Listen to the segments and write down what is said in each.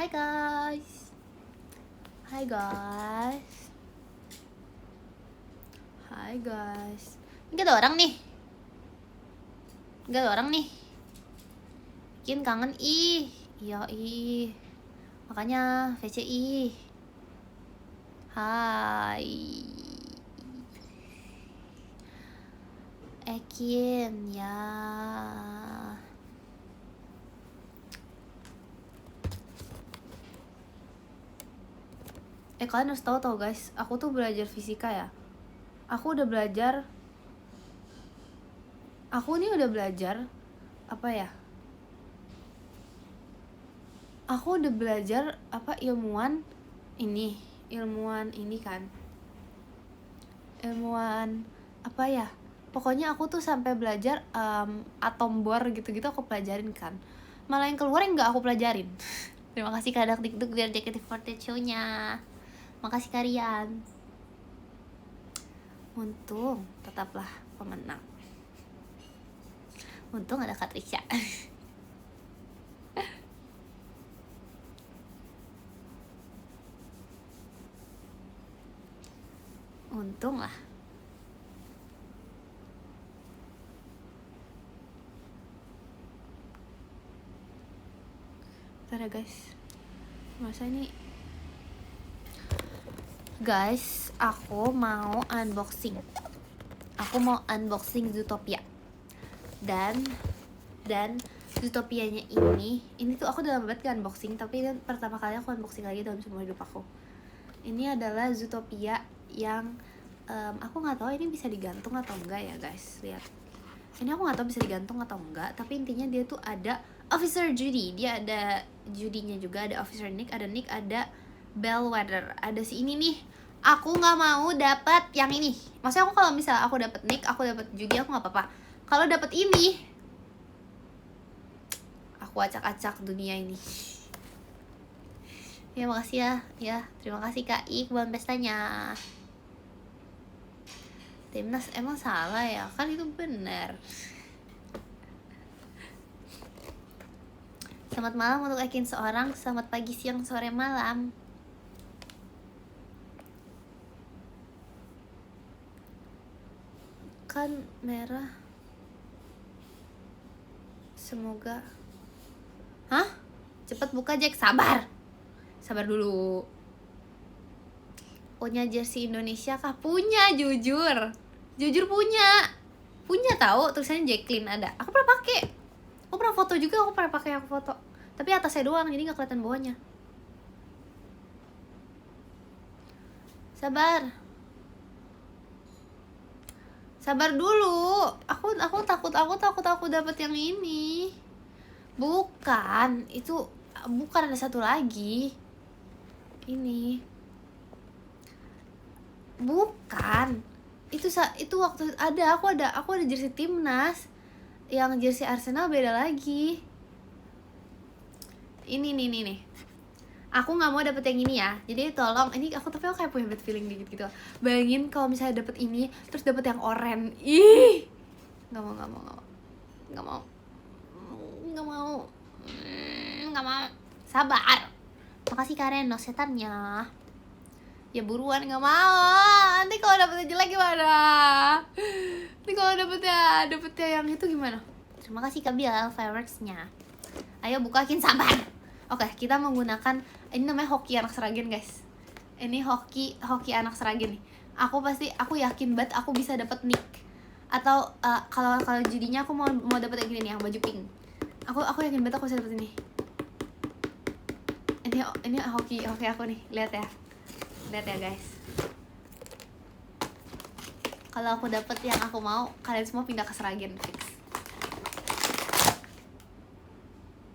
Hai guys. Hai guys. Hai guys. Enggak ada orang nih. Enggak ada orang nih. Bikin kangen ih. Iya ih. Makanya VCI. Hai. Ekin ya. Kalian harus tahu guys, aku tuh belajar fisika ya. Aku udah belajar. Aku nih udah belajar apa ya? Aku udah belajar apa ilmuwan ini kan. Ilmuwan apa ya? Pokoknya aku tuh sampai belajar atom bor gitu-gitu aku pelajarin kan. Malah yang keluar yang nggak aku pelajarin. Terima kasih Kak Dak Dikduk dari JKT48 show-nya. Makasih kalian. Untung tetaplah pemenang. Untung ada Katrisha. Untung lah. Bentar ya guys. Masa ini guys, aku mau unboxing. Aku mau unboxing Zootopia. Dan Zootopianya ini tuh aku udah lama banget gak unboxing, tapi ini pertama kali aku unboxing lagi dalam semua hidup aku. Ini adalah Zootopia yang aku nggak tahu ini bisa digantung atau enggak ya guys. Lihat. Ini aku nggak tahu bisa digantung atau enggak, tapi intinya dia tuh ada Officer Judy, dia ada Judy-nya juga, ada Officer Nick, ada Bellwether, ada si ini nih. Aku nggak mau dapat yang ini. Maksudnya aku kalau misalnya aku dapat Nick, aku dapat Judy, aku nggak apa-apa. Kalau dapat ini, aku acak-acak dunia ini. Ya makasih ya, terima kasih Kak Ik buat pestanya. Timnas emang salah ya, kan itu benar. Selamat malam untuk Ekin seorang, selamat pagi, siang, sore, malam. Kan merah. Semoga. Hah? Cepet buka Jack, sabar. Sabar dulu. Punya jersey Indonesia kah? Punya, jujur. Jujur punya. Punya tahu tulisannya Jacqueline ada. Aku pernah pakai. Aku pernah foto juga, aku pernah pakai aku foto. Tapi atasnya doang, jadi nggak kelihatan bawahnya. Sabar. Sabar dulu. Aku takut aku dapat yang ini. Bukan, itu bukan, ada satu lagi. Ini. Bukan. Itu waktu aku ada jersey timnas. Yang jersey Arsenal beda lagi. Ini nih. Aku nggak mau dapet yang ini ya. Jadi tolong, ini aku kayak punya bad feeling dikit gitu. Bayangin kalau misalnya dapet ini terus dapet yang oranye. Ih. Nggak mau. Sabar. Makasih Karen, no setannya. Ya buruan, nggak mau. Nanti kalau dapetnya jelek gimana? Nanti kalau dapetnya yang itu gimana? Terima kasih Kak Bial fireworksnya. Ayo bukain, sabar. Oke, kita menggunakan ini namanya hoki anak Seragen guys. Ini hoki anak Seragen nih. Aku yakin banget aku bisa dapet Nick. Atau kalau judinya aku mau dapet yang gini nih, yang baju pink. Aku yakin banget aku bisa dapet ini. Ini hoki aku nih, lihat ya guys. Kalau aku dapet yang aku mau, kalian semua pindah ke Seragen fix.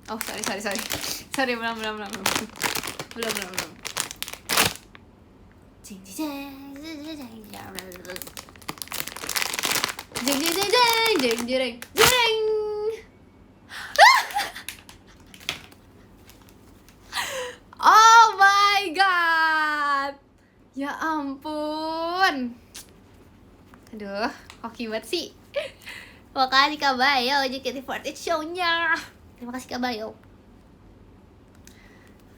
Oh sorry, belum. Jeng. Oh my god. Ya ampun. Aduh, hoki banget sih. Makasih Kak Bayo, JKT48 show-nya. Terima kasih Kak Bayo.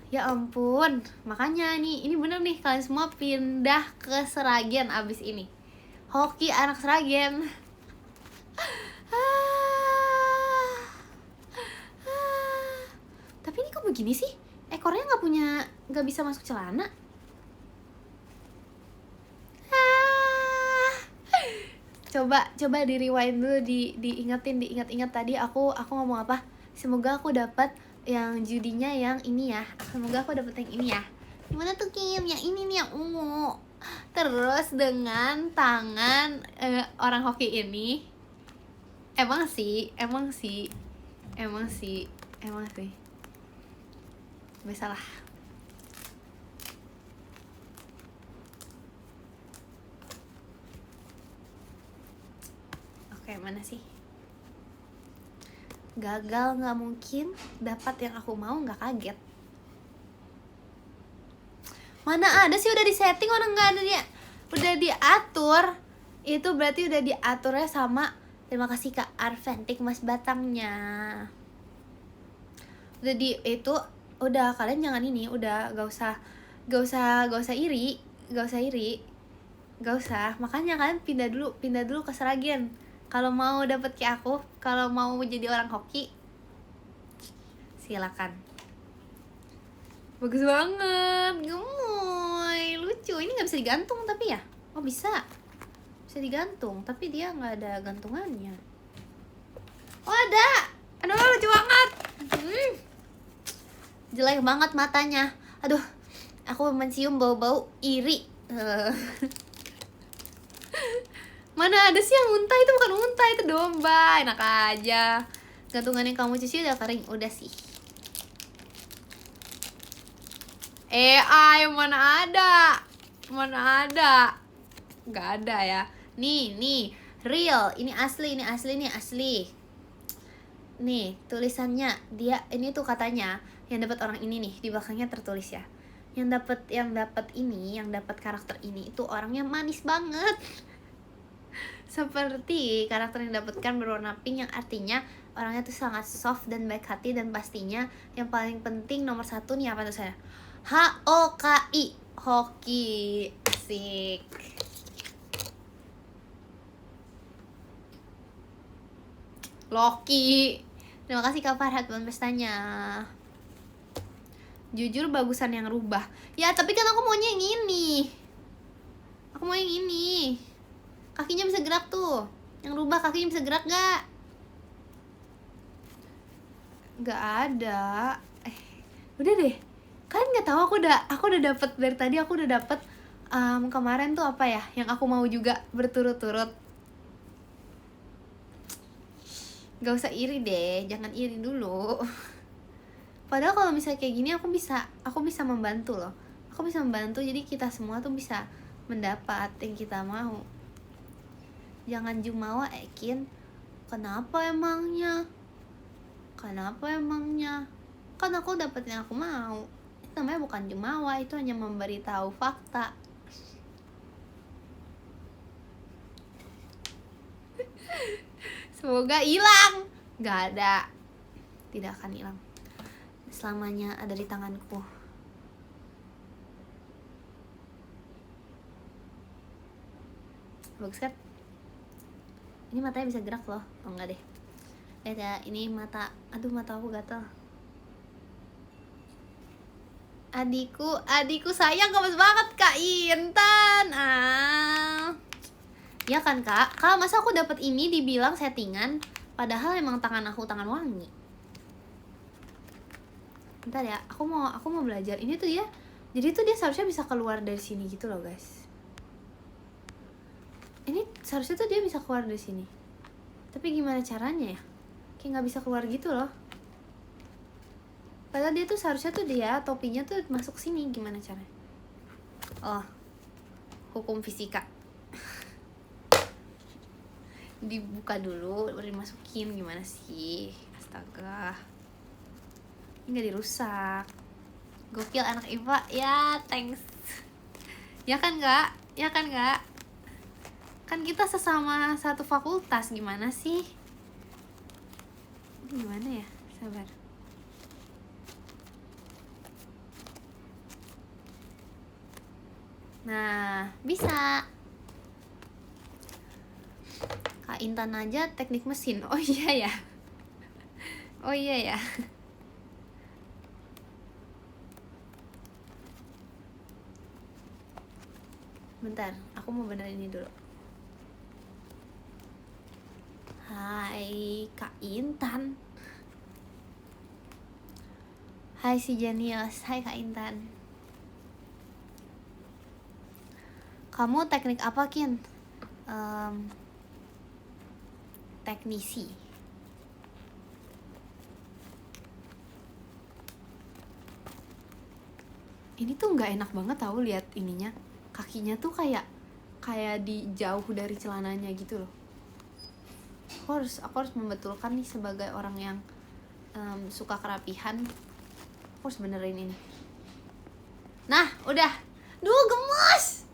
Ya ampun, makanya ini bener nih, kalian semua pindah ke Seragen abis ini. Hoki anak Seragen. Tapi ini kok begini sih? Ekornya nggak bisa masuk celana. Coba di rewind dulu, diingat tadi aku ngomong apa. Semoga aku dapat yang judinya yang ini ya. Semoga aku dapat yang ini ya. Gimana tuh Kim? Yang ini nih, yang ungu. Terus dengan tangan orang hoki ini. Emang sih. Biasalah. Oke, mana sih? Gagal nggak mungkin, dapat yang aku mau nggak kaget. Mana ada sih, udah disetting, orang nggak ada dia, udah diatur. Itu berarti udah diaturnya sama. Terima kasih Kak Arventik Mas Batangnya. Udah itu, udah, kalian jangan ini, udah gak usah iri. Makanya kalian pindah dulu ke Seragen. Kalau mau dapet kayak aku, kalau mau jadi orang hoki, silakan. Bagus banget, gemoy, lucu. Ini nggak bisa digantung tapi ya? Oh bisa digantung, tapi dia nggak ada gantungannya. Oh ada, aduh lucu banget. Jelek banget matanya. Aduh, aku mencium bau-bau iri. Mana ada sih yang unta? Itu bukan unta, itu domba. Enak aja. Gantungan yang kamu cuci udah kering. Udah sih. AI mana ada? Gak ada ya. Nih real. Ini asli. Nih tulisannya dia, ini tuh katanya yang dapat orang ini nih, di belakangnya tertulis ya. Yang dapat karakter ini itu orangnya manis banget. Seperti karakter yang dapatkan berwarna pink, yang artinya orangnya tuh sangat soft dan baik hati, dan pastinya yang paling penting nomor 1 nih apa tuh saya? HOKI, hoki. Asik. Loki. Terima kasih Kak Farhat buat pestanya. Jujur bagusan yang rubah. Ya tapi kan aku maunya yang ini. Kakinya bisa gerak tuh. Yang rubah kakinya bisa gerak gak? Gak ada. Udah deh. Kalian nggak tahu aku udah dapet dari tadi. Aku udah dapet kemarin tuh apa ya? Yang aku mau juga berturut-turut. Gak usah iri deh. Jangan iri dulu. Padahal kalau misalnya kayak gini aku bisa membantu loh. Aku bisa membantu, jadi kita semua tuh bisa mendapat yang kita mau. Jangan jumawa Ekin. Kenapa emangnya? Kan aku dapet yang aku mau. Itu namanya bukan jumawa, itu hanya memberitahu fakta. Semoga hilang. Gak ada. Tidak akan hilang. Selamanya ada di tanganku. Bagus kan? Ini matanya bisa gerak loh. Oh enggak deh. Lihat ya, ini mata. Aduh, mata aku gatel. Adikku sayang, gemes banget Kak Intan. Ya kan Kak? Masa aku dapat ini dibilang settingan, padahal emang tangan aku tangan wangi. Bentar ya, aku mau belajar. Ini tuh dia. Jadi tuh dia seharusnya bisa keluar dari sini gitu loh, guys. Ini seharusnya tuh dia bisa keluar dari sini. Tapi gimana caranya ya? Kayak nggak bisa keluar gitu loh. Padahal dia tuh seharusnya tuh dia topinya tuh masuk sini. Gimana caranya? Oh, hukum fisika. Dibuka dulu baru dimasukin. Gimana sih? Astaga, ini nggak dirusak. Gokil anak IPA. Ya thanks. Ya kan nggak? Kan kita sesama satu fakultas. Gimana sih? Gimana ya? Sabar. Nah, bisa. Kak Intan aja teknik mesin. Oh iya ya. Oh iya ya. Bentar, aku mau benerin ini dulu. Hai Kak Intan. Hai si Jenius. Hai Kak Intan. Kamu teknik apa, Kin? Teknisi. Ini tuh nggak enak banget tahu lihat ininya. Kakinya tuh kayak di jauh dari celananya gitu loh. Aku harus membetulkan nih sebagai orang yang suka kerapihan. Aku harus benerin ini. Nah, udah. Duh, gemes.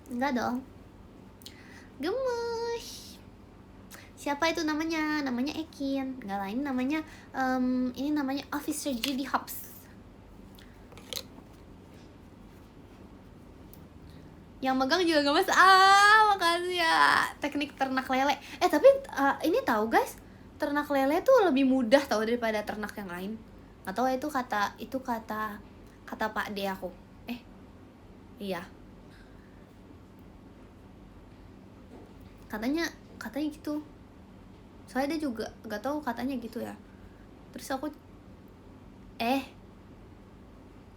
Enggak dong. Gemes. Siapa itu namanya? Namanya Ekin. Enggak lain namanya ini namanya Officer Judy Hobbs. Yang megang juga gemes. Makasih ya. Teknik ternak lele. Tapi ini tahu guys, ternak lele tuh lebih mudah tahu daripada ternak yang lain. Nggak tahu itu kata Pak D aku. Iya. Katanya gitu. Soalnya dia juga nggak tahu katanya gitu ya. Terus aku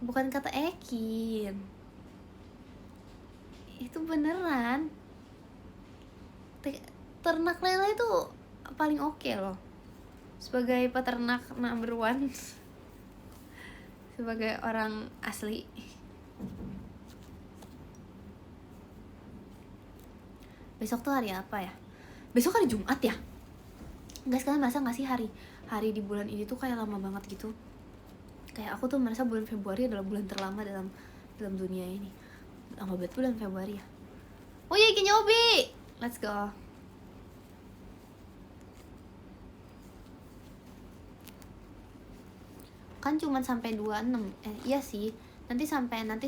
bukan kata Ekin. Itu beneran. Ternak lele itu paling oke loh. Sebagai peternak number one. Sebagai orang asli. Besok tuh hari apa ya? Besok hari Jumat ya? Guys, kalian merasa gak sih hari di bulan ini tuh kayak lama banget gitu? Kayak aku tuh merasa bulan Februari adalah bulan terlama dalam dunia ini. Lama banget bulan Februari ya. Oh iya, Kinyobi, let's go. Kan cuma sampai 26. Iya sih. Nanti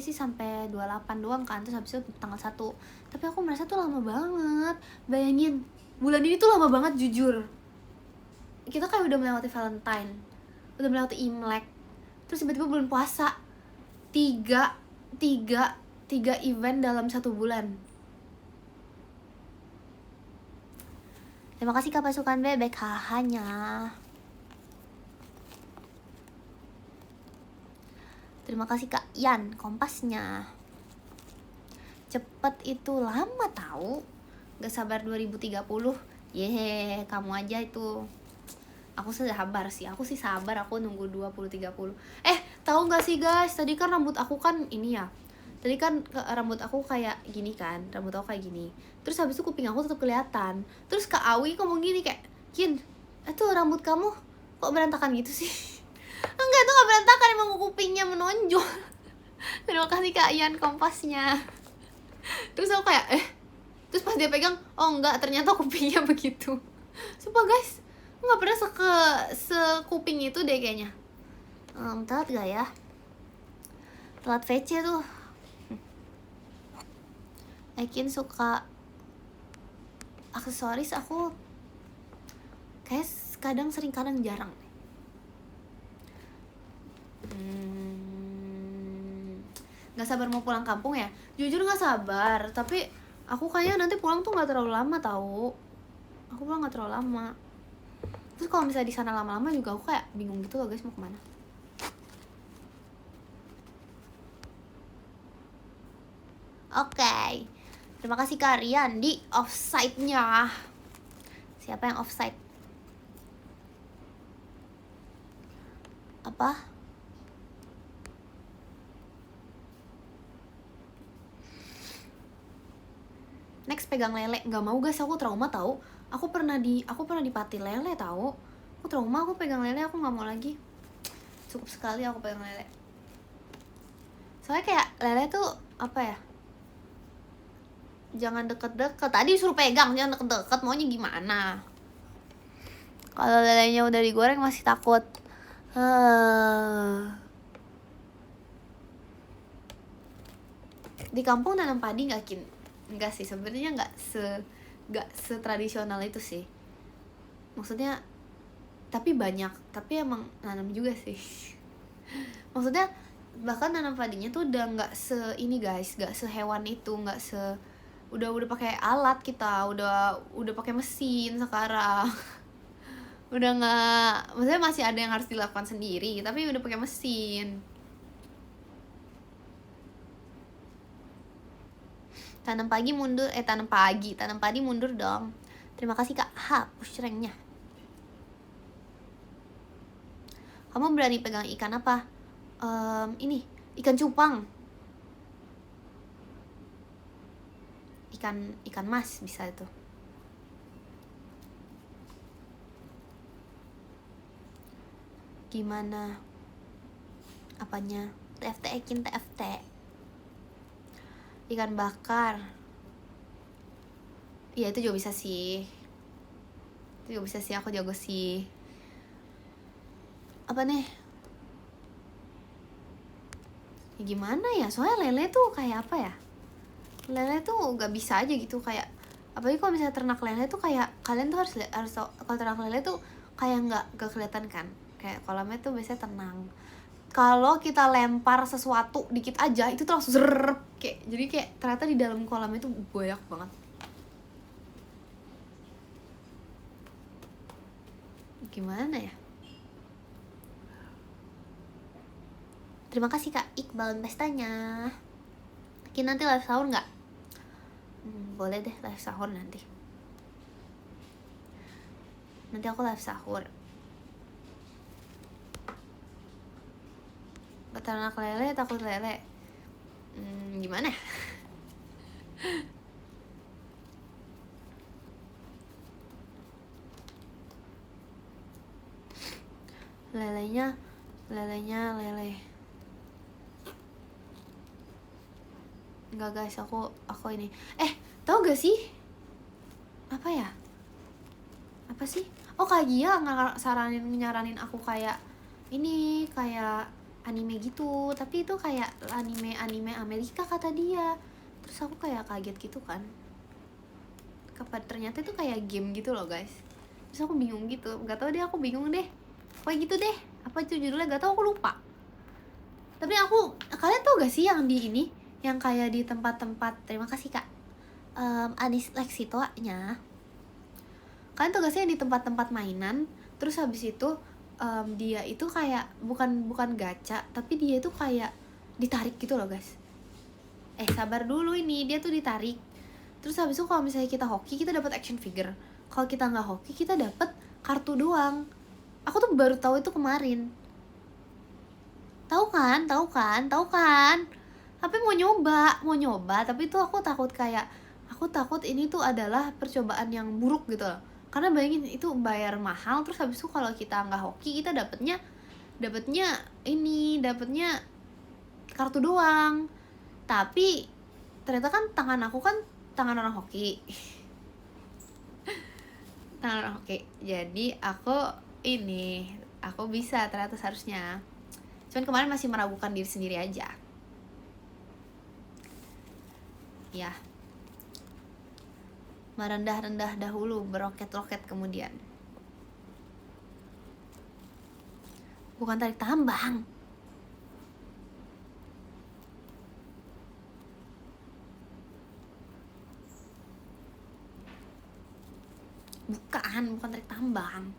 sih sampai 28 doang kan, terus habis itu tanggal 1. Tapi aku merasa tuh lama banget. Bayangin, bulan ini tuh lama banget jujur. Kita kayak udah melewati Valentine, udah melewati Imlek, terus tiba-tiba bulan puasa. 3 event dalam 1 bulan. Terima kasih Kak Pasukan Bebek hanya. Terima kasih Kak Yan kompasnya. Cepet itu lama tahu. Gak sabar 2030. Kamu aja itu. Aku sabar sih. Aku sabar, aku nunggu 2030. Tahu gak sih guys, tadi kan rambut aku kan ini ya. Tadi kan rambut aku kayak gini kan. Rambut aku kayak gini. Terus habis itu kuping aku tetap kelihatan. Terus Kak Awi ngomong gini kayak, "Kin, itu rambut kamu kok berantakan gitu sih?" Enggak, itu gak berantakan, emang kupingnya menonjol. Terima kasih Kak Ian kompasnya. Terus aku kayak terus pas dia pegang, oh enggak, ternyata kupingnya begitu. Sumpah guys, aku gak pernah sekuping itu deh kayaknya. Telat gak ya? Telat VC tuh. Ekin suka aksesoris, aku kayak kadang jarang. Gak sabar mau pulang kampung ya? Jujur gak sabar, tapi aku kayaknya nanti pulang tuh gak terlalu lama tahu. Aku pulang gak terlalu lama. Terus kalau misalnya di sana lama-lama juga aku kayak bingung gitu loh guys, mau kemana. Oke. Terima kasih Karian di offside-nya. Siapa yang offside? Apa? Next pegang lele. Nggak mau guys, aku trauma tahu. Aku pernah dipati lele tahu. Aku trauma, aku pegang lele, aku nggak mau lagi. Cukup sekali aku pegang lele. Soalnya kayak lele tuh apa ya? Jangan deket-deket. Tadi suruh pegang, jangan deket-deket. Maunya gimana? Kalau lelenya udah digoreng masih takut. Di kampung nanam padi nggak sih sebenarnya, nggak setradisional itu sih maksudnya, tapi banyak, tapi emang nanam juga sih maksudnya bahkan nanam padinya tuh udah nggak ini guys, nggak sehewan itu, nggak udah pakai alat, kita udah pakai mesin sekarang udah nggak, maksudnya masih ada yang harus dilakukan sendiri tapi udah pakai mesin. Tanam padi mundur dong. Terima kasih Kak. Hapus ranknya. Kamu berani pegang ikan apa? Ini ikan cupang. Ikan mas bisa itu. Gimana? Apanya? TFT. Ikan bakar. Iya itu juga bisa sih. Aku jago sih. Apa nih? Ya gimana ya? Soalnya lele tuh kayak apa ya? Lele tuh gak bisa aja gitu, kayak apalagi kalau misalnya ternak lele tuh kayak kalian tuh harus tau, kalau ternak lele tuh kayak gak kelihatan kan, kayak kolamnya tuh biasanya tenang. Kalau kita lempar sesuatu dikit aja itu tuh langsung zerrrr, kayak jadi kayak ternyata di dalam kolam itu banyak banget. Gimana ya? Terima kasih Kak Iqbal pestanya. Kita nanti live sahur nggak? Boleh deh live sahur nanti. Nanti aku live sahur. Peternak lele, takut lele. Gimana? Lelenya lele. Enggak guys, aku ini. Tau gak sih? Apa ya? Apa sih? Oh Kak Gia nyaranin aku kayak ini, kayak anime gitu, tapi itu kayak anime Amerika kata dia. Terus aku kayak kaget gitu kan, ternyata itu kayak game gitu loh guys. Terus aku bingung gitu, nggak tahu deh, aku bingung deh kayak gitu deh, apa itu judulnya nggak tahu, aku lupa. Tapi kalian tau gak sih yang di ini, yang kayak di tempat-tempat, terima kasih Kak Anis Lexitoanya, kalian tau gak sih yang di tempat-tempat mainan, terus habis itu dia itu kayak bukan gacha, tapi dia itu kayak ditarik gitu loh guys. Sabar dulu, ini dia tuh ditarik. Terus habis itu kalau misalnya kita hoki kita dapat action figure, kalau kita nggak hoki kita dapat kartu doang. Aku tuh baru tahu itu kemarin. Tahu kan? Tapi mau nyoba, tapi tuh aku takut ini tuh adalah percobaan yang buruk gitu loh. Karena bayangin itu bayar mahal, terus habis itu kalau kita nggak hoki kita dapetnya kartu doang. Tapi ternyata kan tangan aku kan tangan orang hoki. Jadi aku bisa ternyata seharusnya. Cuman kemarin masih meragukan diri sendiri aja. Ya. Merendah-rendah dahulu, beroket-roket kemudian. Bukan tarik tambang. Bukan tarik tambang.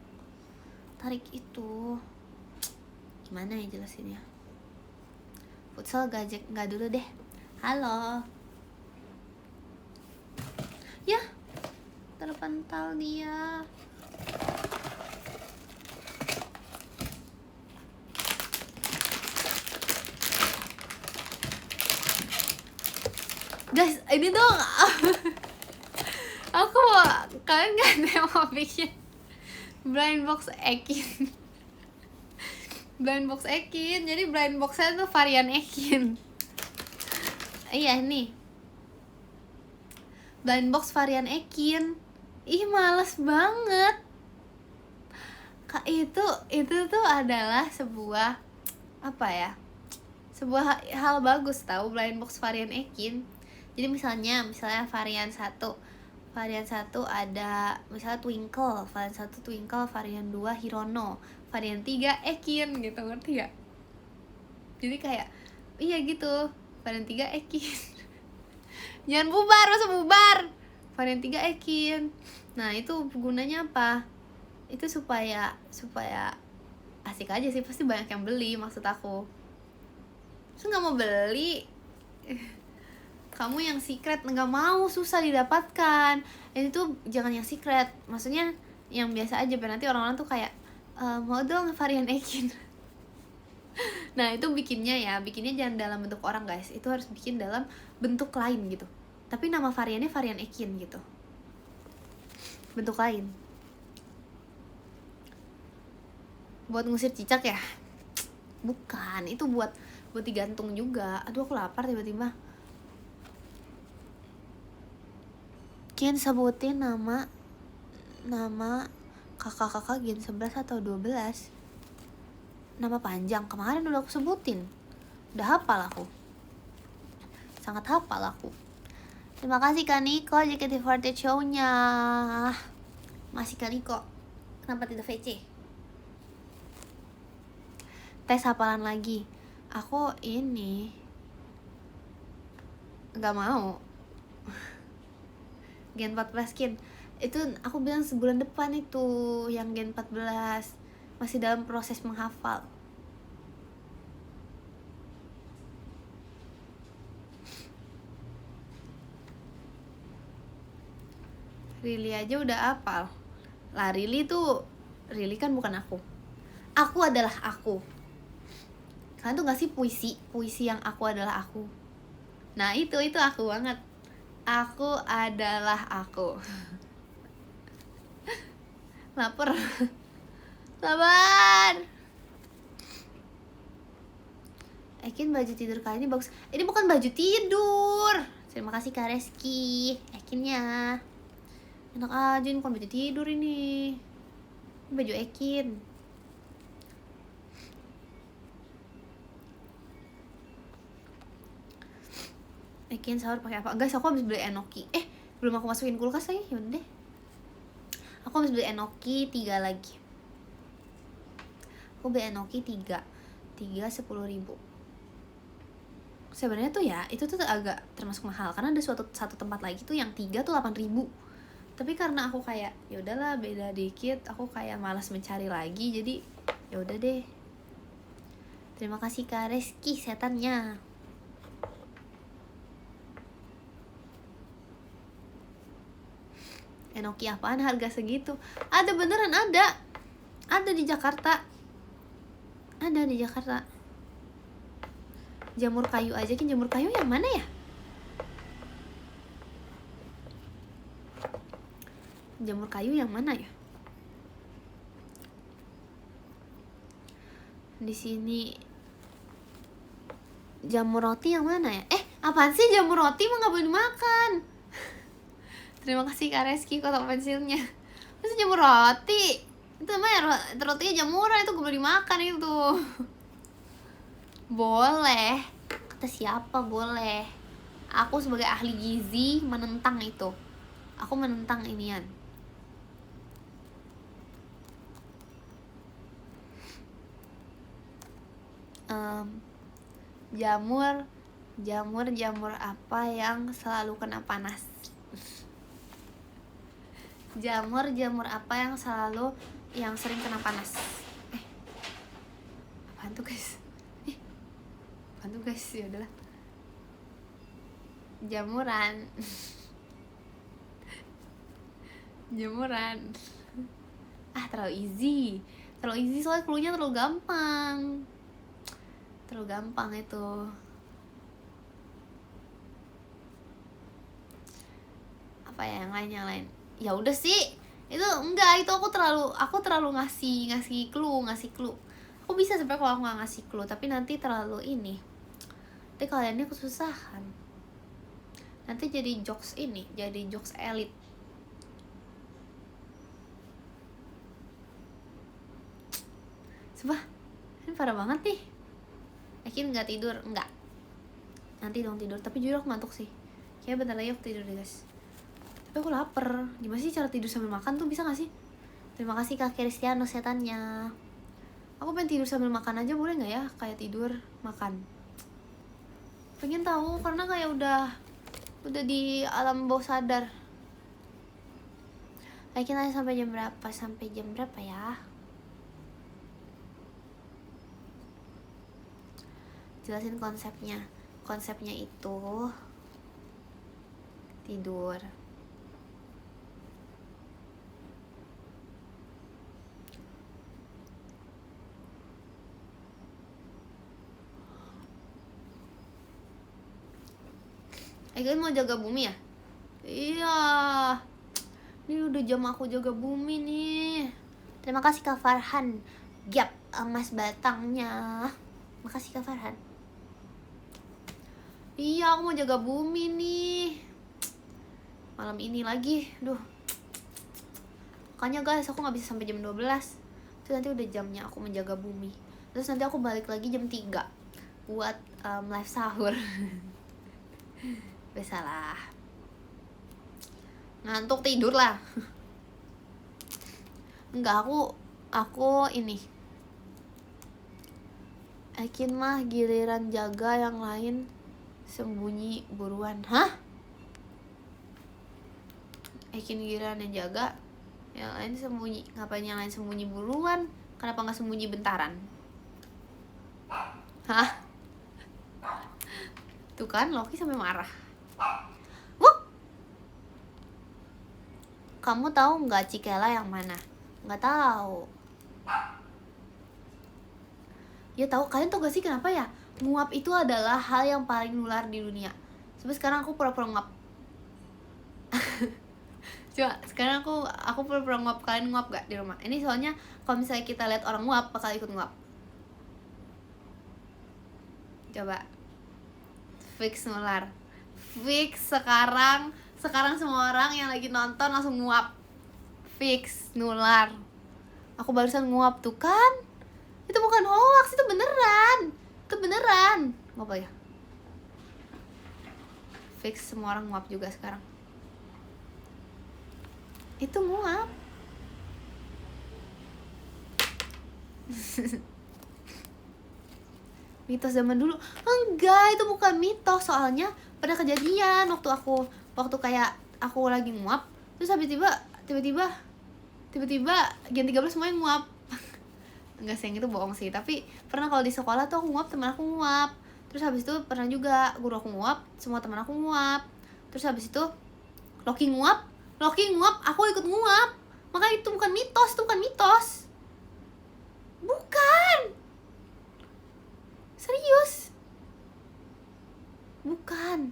Tarik itu gimana ya jelasinnya? Futsal nggak dulu deh. Halo. Ya, terpental dia. Guys, ini dong. Kalian nggak mau bikin blind box Ekin. Blind box Ekin. Jadi blind boxnya tuh varian Ekin. Iya nih. Blind box varian Ekin. Ih, males banget. Kak, itu tuh adalah sebuah apa ya? sebuah hal bagus tahu blind box varian Ekin. Jadi misalnya varian 1 ada misalnya Twinkle, varian 2 Hirono, varian 3 Ekin gitu, ngerti gak? Jadi kayak iya gitu, varian 3 Ekin. Jangan bubar, masa bubar. Varian 3 Ekin. Nah, itu gunanya apa? Itu supaya asik aja sih, pasti banyak yang beli maksud aku. Terus nggak mau beli, kamu yang secret nggak mau, susah didapatkan. Ini tuh jangan yang secret, maksudnya yang biasa aja, biar nanti orang-orang tuh kayak mau dong varian Ekin. Nah itu bikinnya jangan dalam bentuk orang guys, itu harus bikin dalam bentuk lain gitu, tapi nama variannya varian Ekin gitu, bentuk lain. Buat ngusir cicak ya? Bukan, itu buat digantung juga. Aduh aku lapar tiba-tiba. Kian sebutin nama kakak-kakak Gen 11 atau 12. Nama panjang, kemarin udah aku sebutin. Udah hafal aku. Sangat hafal aku. Terima kasih Kak Niko JKT48 show-nya. Masih Kak Niko. Kenapa tidak VC? Tes hafalan lagi. Aku ini gak mau. Gen 14 Kin. Itu aku bilang sebulan depan itu yang Gen 14. Masih dalam proses menghafal. Rili aja udah hafal. Lah Rili kan bukan aku. Aku adalah aku. Kalian tuh gak sih puisi yang aku adalah aku? Nah itu aku banget. Aku adalah aku. Lapar. Sabar. Ekin baju tidur kali ini bagus. Ini bukan baju tidur. Terima kasih Kak Reski. Ekinnya enak aja, ini bukan baju tidur ini baju Ekin. Ekin sahur pakai apa? Guys, aku habis beli enoki. Belum aku masukin kulkas lagi. Yaudah deh. Aku habis beli enoki 3 lagi. Aku beli enoki 3 10.000. Sebenarnya tuh ya, itu tuh agak termasuk mahal karena ada satu tempat lagi tuh yang 3 tuh 8.000. Tapi karena aku kayak ya udahlah beda dikit, aku kayak malas mencari lagi, jadi ya udah deh. Terima kasih Kak Reski setannya. Enoki apaan harga segitu? Ada beneran, ada di Jakarta. Ada di Jakarta. Jamur kayu aja kan, jamur kayu yang mana ya? Jamur kayu yang mana ya? Di sini. Jamur roti yang mana ya? Apaan sih jamur roti mah nggak boleh dimakan. Terima kasih Kak Reski kotak pensilnya. Masa jamur roti? Itu namanya rotinya jamuran, itu gak boleh dimakan itu. Boleh. Kata siapa boleh? Aku sebagai ahli gizi menentang itu. Aku menentang inian. Jamur apa yang selalu kena panas? Jamur apa yang sering kena panas? Apaan tuh guys? Ya udahlah. Jamuran. Terlalu easy soalnya cluenya terlalu gampang itu. Apa ya yang lain? Ya udah sih, itu enggak, itu aku terlalu ngasih clue. Aku bisa sampai kalau aku nggak ngasih clue, tapi nanti terlalu ini, nanti kaliannya kesusahan, nanti jadi jokes elit. Sumpah, ini parah banget nih. Yakin nggak tidur? Enggak. Nanti dong tidur. Tapi jujur aku ngantuk sih. Kayaknya bentar lagi aku tidur deh guys. Tapi aku lapar. Gimana sih cara tidur sambil makan tuh, bisa gak sih? Terima kasih Kak Cristiano setannya. Aku pengen tidur sambil makan aja, boleh gak ya? Kayak tidur makan. Pengen tahu karena kayak udah di alam bawah sadar. Yakin aja sampai jam berapa? Sampai jam berapa ya? Jelasin konsepnya. Konsepnya itu tidur. Kalian mau jaga bumi ya? Iya. Ini udah jam aku jaga bumi nih. Terima kasih Kak Farhan. Yap, emas batangnya. Makasih Kak Farhan. Iya, aku mau jaga bumi nih. Malam ini lagi. Duh. Makanya guys, aku gak bisa sampai jam 12. Terus nanti udah jamnya aku menjaga bumi. Terus nanti aku balik lagi jam 3 buat live sahur. Biasalah. Ngantuk tidur lah. Enggak, aku ini. Yakin mah giliran jaga yang lain sembunyi buruan. Hah? Yakin giliran yang jaga yang lain sembunyi. Ngapain yang lain sembunyi buruan? Kenapa gak sembunyi bentaran? Hah? Tuh kan Loki sampai marah. Wuh! Kamu tahu nggak Cikela yang mana? Nggak tahu. Ya tahu. Kalian tahu gak sih kenapa ya? Nguap itu adalah hal yang paling nular di dunia. Sampai sekarang aku pura-pura nguap. Coba sekarang aku pura-pura nguap. Kalian nguap gak di rumah? Ini soalnya kalau misalnya kita lihat orang nguap, bakal ikut nguap. Coba. Fix nular. Fix sekarang semua orang yang lagi nonton langsung nguap. Fix nular. Aku barusan nguap tuh kan. Itu bukan hoax, itu beneran. Itu beneran. Nguap ya? Fix semua orang nguap juga sekarang. Itu nguap. Mitos zaman dulu. Enggak, itu bukan mitos. Soalnya pada kejadian waktu kayak aku lagi nguap, terus tiba-tiba Gen 13 semuanya nguap. Enggak sih, yang itu bohong sih. Tapi pernah kalau di sekolah tuh aku nguap, teman aku nguap. Terus habis itu pernah juga guru aku nguap, semua teman aku nguap. Terus habis itu Loki nguap, aku ikut nguap. Makanya itu bukan mitos, Bukan. Serius. Bukan.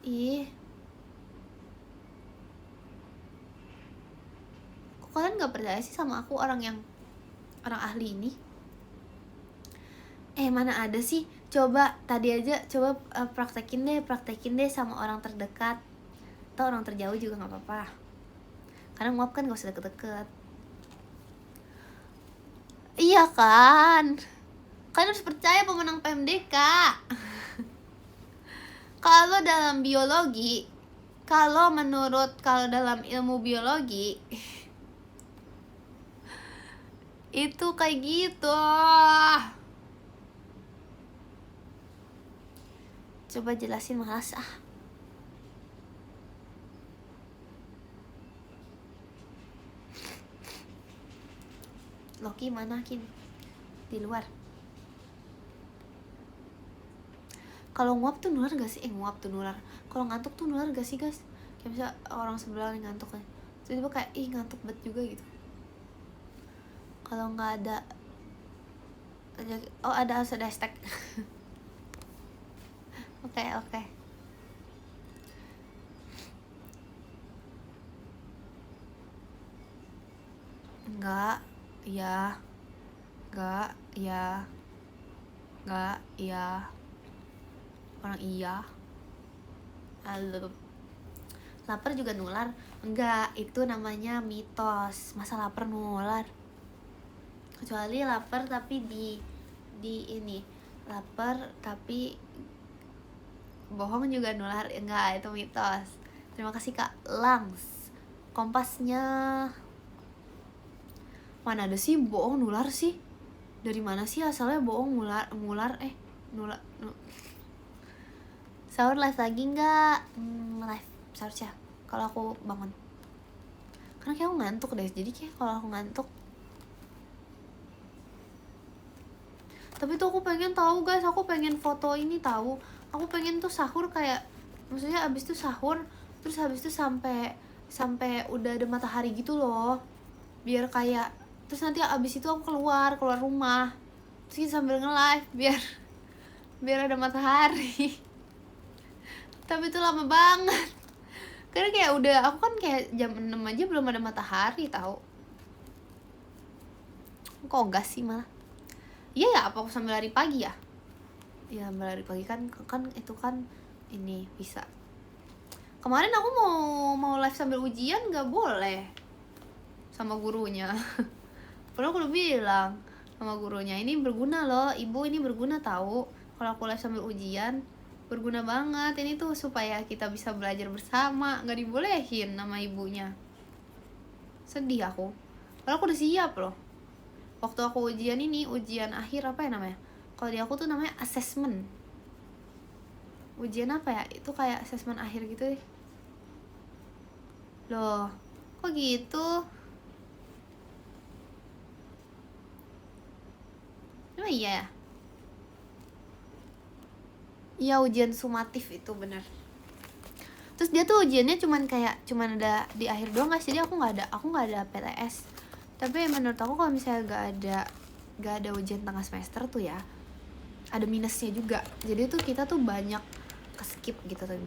Ih. Kok kalian gak percaya sih sama aku, orang ahli ini? Mana ada sih. Coba tadi aja praktekin deh sama orang terdekat. Atau orang terjauh juga gak apa-apa. Karena nguap kan gak usah deket-deket. Iya kan? Kalian harus percaya pemenang PMDK. Kalau dalam biologi, kalau dalam ilmu biologi itu kayak gitu. Coba jelasin, malas ah. Loki mana Kin? Di luar. Kalau nguap tuh nular gak sih? Nguap tuh nular. Kalau ngantuk tuh nular gak sih guys? Kayak bisa orang sebelah yang ngantuk kan, tiba-tiba kayak ngantuk banget juga gitu. Kalau nggak ada harus ada hashtag. Oke. Enggak, iya. Orang iya. Halo. Lapar juga nular? Enggak, itu namanya mitos. Masa lapar nular? Kecuali lapar tapi di ini, lapar tapi bohong juga nular, enggak, itu mitos. Terima kasih Kak Langs. Kompasnya mana ada sih bohong nular sih? Dari mana sih asalnya bohong nular sahur live lagi nggak? Live seharusnya kalau aku bangun, karena kayak aku ngantuk deh, jadi kayak kalau aku ngantuk. Tapi tuh aku pengen tahu guys, aku pengen foto ini tahu. Aku pengen tuh sahur kayak, maksudnya abis tuh sahur, terus habis itu sampai udah ada matahari gitu loh. Biar kayak, terus nanti abis itu aku keluar rumah, terus kita sambil nge-live biar ada matahari. Tapi itu lama banget. Karena kayak udah, aku kan kayak jam 6 aja belum ada matahari tahu. Kok gas sih malah. Iya ya, apa aku sambil lari pagi ya? Ya sambil lari pagi kan itu kan ini bisa. Kemarin aku mau live sambil ujian nggak boleh sama gurunya. Padahal aku udah bilang sama gurunya, ini berguna loh ibu, ini berguna tahu. Kalau aku live sambil ujian berguna banget, ini tuh supaya kita bisa belajar bersama. Nggak dibolehin sama ibunya. Sedih aku, padahal aku udah siap loh. Waktu aku ujian ini, ujian akhir apa ya namanya? Kalau di aku tuh namanya assessment. Ujian apa ya? Itu kayak assessment akhir gitu deh. Loh, kok gitu? Emang iya ya? Iya, ujian sumatif itu bener. Terus dia tuh ujiannya cuman ada di akhir doang guys. Jadi aku nggak ada PTS. Tapi menurut aku kalau misalnya gak ada ujian tengah semester tuh ya, ada minusnya juga. Jadi tuh kita tuh banyak skip gitu tuh.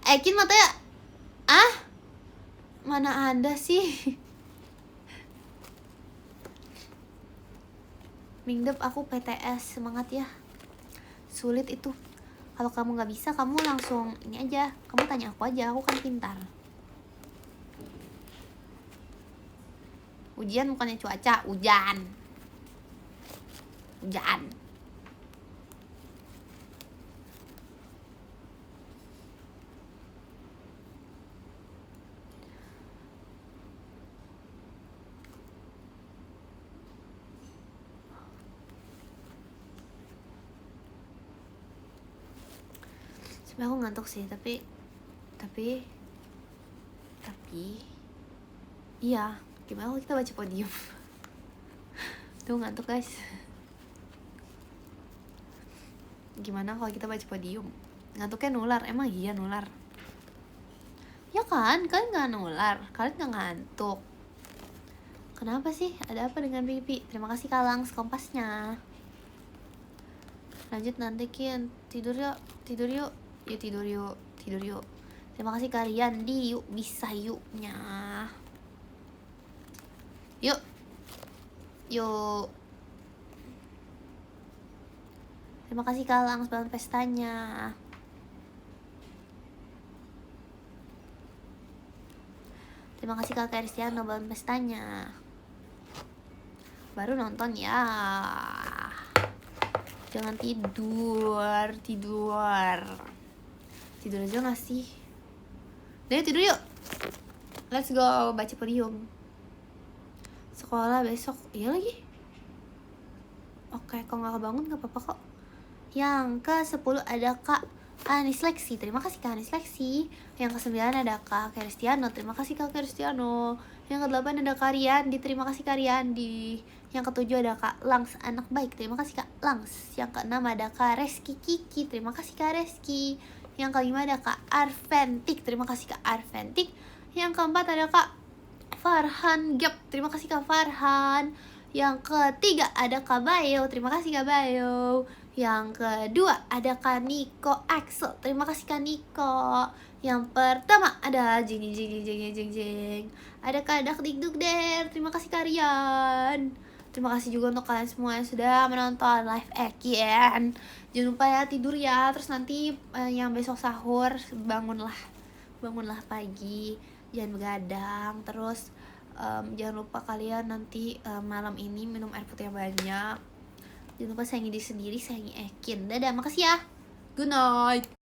Ekin matanya mana ada sih. Mingdep aku PTS, semangat ya. Sulit itu. Kalau kamu nggak bisa, kamu langsung ini aja, kamu tanya aku aja, aku kan pintar. Ujian bukannya cuaca, hujan. Sebenernya aku ngantuk sih, tapi iya, gimana kalau kita baca podium? Tuh ngantuk guys. Gimana kalau kita baca podium? Ngantuknya nular, emang iya nular? Ya kan, kalian gak nular, kalian gak ngantuk. Kenapa sih? Ada apa dengan pipi? Terima kasih Kalang kompasnya. Lanjut nanti Kian, tidur yuk. Ya tidur yuk. Terima kasih kalian di yuk bisa yuknya. Yuk. Terima kasih Kalang selamat pestanya. Terima kasih Kak Kristiano banget pestanya. Baru nonton ya. Jangan tidur aja gak sih? Udah tidur yuk. Let's go baca podium. Sekolah besok, iya lagi. Oke, kalau gak kebangun gak apa-apa kok. Yang ke-10 ada Kak Anisleksi, terima kasih Kak Anisleksi. Yang ke-9 ada Kak Kristiano, terima kasih Kak Kristiano. Yang ke-8 ada Kak Riyandi, terima kasih Kak Riyandi. Yang ke-7 ada Kak Langs anak baik, terima kasih Kak Langs. Yang ke-6 ada Kak Reski Kiki, terima kasih Kak Reski. Yang ke-5 ada Kak Arventik, terima kasih Kak Arventik. Yang ke-4 ada Kak Farhan Gap, terima kasih Kak Farhan. Yang ke-3 ada Kak Bayo, terima kasih Kak Bayo. Yang kedua ada Kak Niko Axel, terima kasih Kak Niko. Yang pertama ada jeng ada Kak Dakdikduk Der, terima kasih Kak Rian. Terima kasih juga untuk kalian semua yang sudah menonton live Ekian. Jangan lupa ya tidur ya. Terus nanti yang besok sahur bangunlah pagi, jangan begadang. Terus Jangan lupa kalian nanti malam ini minum air putih yang banyak. Jangan lupa sayangi diri sendiri, sayangi Ekin. Dadah, makasih ya. Good night.